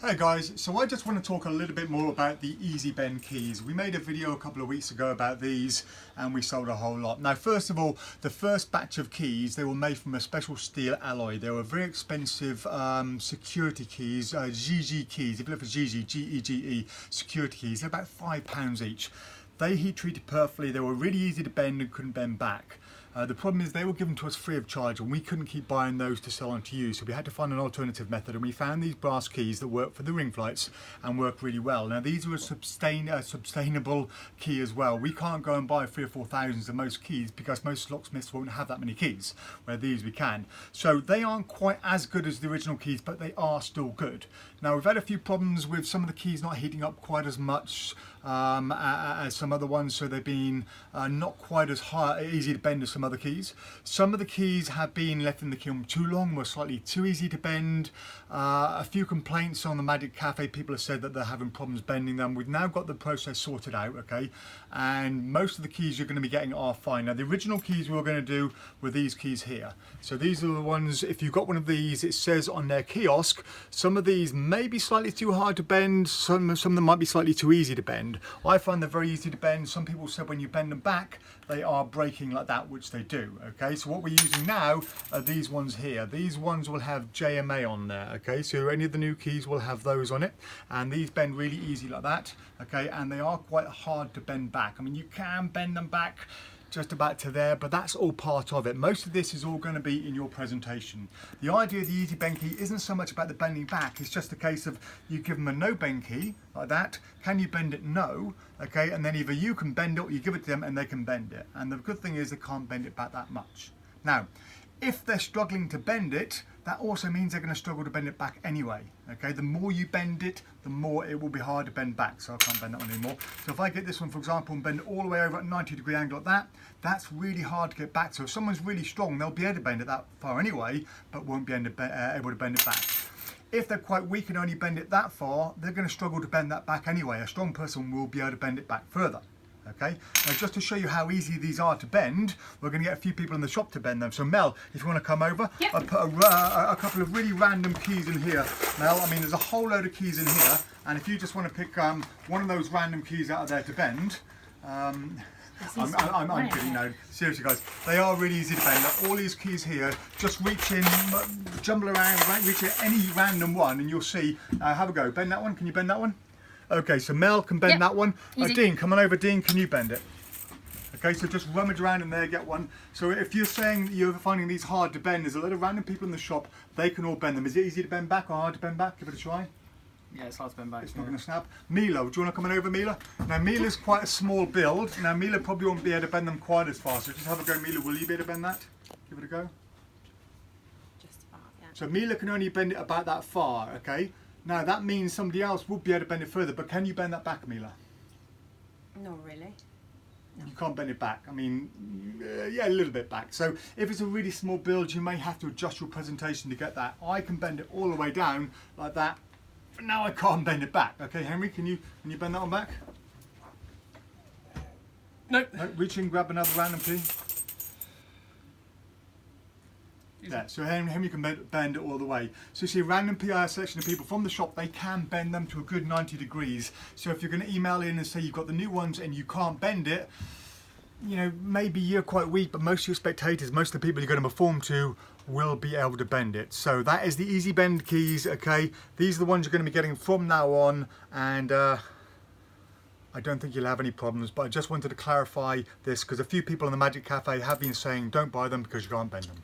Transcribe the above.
Hey guys, so I just want to talk a little bit more about the Easy Bend keys. We made a video a couple of weeks ago about these and we sold a whole lot. Now first of all, the first batch of keys, they were made from a special steel alloy. They were very expensive security keys, GG keys. If you look for GG, G-E-G-E, security keys, they're about £5 each. They heat treated perfectly, they were really easy to bend and couldn't bend back. The problem is they were given to us free of charge and we couldn't keep buying those to sell on to you, so we had to find an alternative method, and we found these brass keys that work for the ring flights and work really well. Now these are a sustainable key as well. We can't go and buy 3,000 or 4,000 of most keys because most locksmiths won't have that many keys, where these we can. So they aren't quite as good as the original keys, but they are still good. Now we've had a few problems with some of the keys not heating up quite as much as some other ones, so they've been not quite as easy to bend as some other keys. Some of the keys have been left in the kiln too long, were slightly too easy to bend. A few complaints on the Magic Cafe, people have said that they're having problems bending them. We've now got the process sorted out, okay, and most of the keys you're going to be getting are fine. Now the original keys we were going to do were these keys here. So these are the ones, if you've got one of these, it says on their kiosk, some of these may be slightly too hard to bend, some of them might be slightly too easy to bend. I find they're very easy to bend. Some people said when you bend them back, they are breaking like that, which they do, okay? So what we're using now are these ones here. These ones will have JMA on there, okay? So any of the new keys will have those on it, and these bend really easy like that, okay? And they are quite hard to bend back. I mean, you can bend them back just about to there, but that's all part of it. Most of this is all going to be in your presentation. The idea of the Easy Bend key isn't so much about the bending back, it's just a case of you give them a no bend key like that. Can you bend it? No. Okay, and then either you can bend it or you give it to them and they can bend it. And the good thing is they can't bend it back that much. Now, if they're struggling to bend it, that also means they're going to struggle to bend it back anyway. Okay, the more you bend it, the more it will be hard to bend back. So I can't bend that one anymore. So if I get this one, for example, and bend it all the way over at 90-degree angle like that, that's really hard to get back. So if someone's really strong, they'll be able to bend it that far anyway, but won't be able to bend it back. If they're quite weak and only bend it that far, they're going to struggle to bend that back anyway. A strong person will be able to bend it back further. Okay, now just to show you how easy these are to bend, we're going to get a few people in the shop to bend them. So Mel, if you want to come over, yep. I put a couple of really random keys in here. Mel, I mean there's a whole load of keys in here, and if you just want to pick one of those random keys out of there to bend, I'm kidding, no, seriously guys, they are really easy to bend. All these keys here, just reach in, jumble around, reach in any random one and you'll see. Have a go, bend that one, can you bend that one? Okay, so Mel can bend that one. Dean, come on over. Dean, can you bend it? Okay, so just rummage around in there, get one. So if you're saying you're finding these hard to bend, there's a lot of random people in the shop, they can all bend them. Is it easy to bend back or hard to bend back? Give it a try. Yeah, it's hard to bend back. It's not going to snap. Mila, do you want to come on over, Mila? Now, Mila's quite a small build. Now, Mila probably won't be able to bend them quite as far, so just have a go, Mila. Will you be able to bend that? Give it a go. Just about, yeah. So Mila can only bend it about that far, okay? Now that means somebody else will be able to bend it further, but can you bend that back, Mila? Not really. No. You can't bend it back. I mean, yeah, a little bit back. So if it's a really small build, you may have to adjust your presentation to get that. I can bend it all the way down like that, but now I can't bend it back. Okay, Henry, can you bend that one back? Nope. No, reach in, grab another random key. Yeah, so Henry can bend it all the way. So you see a random PR selection of people from the shop, they can bend them to a good 90 degrees. So if you're going to email in and say you've got the new ones and you can't bend it, you know, maybe you're quite weak, but most of your spectators, most of the people you're going to perform to will be able to bend it. So that is the Easy Bend keys, okay? These are the ones you're going to be getting from now on, and I don't think you'll have any problems, but I just wanted to clarify this because a few people in the Magic Cafe have been saying don't buy them because you can't bend them.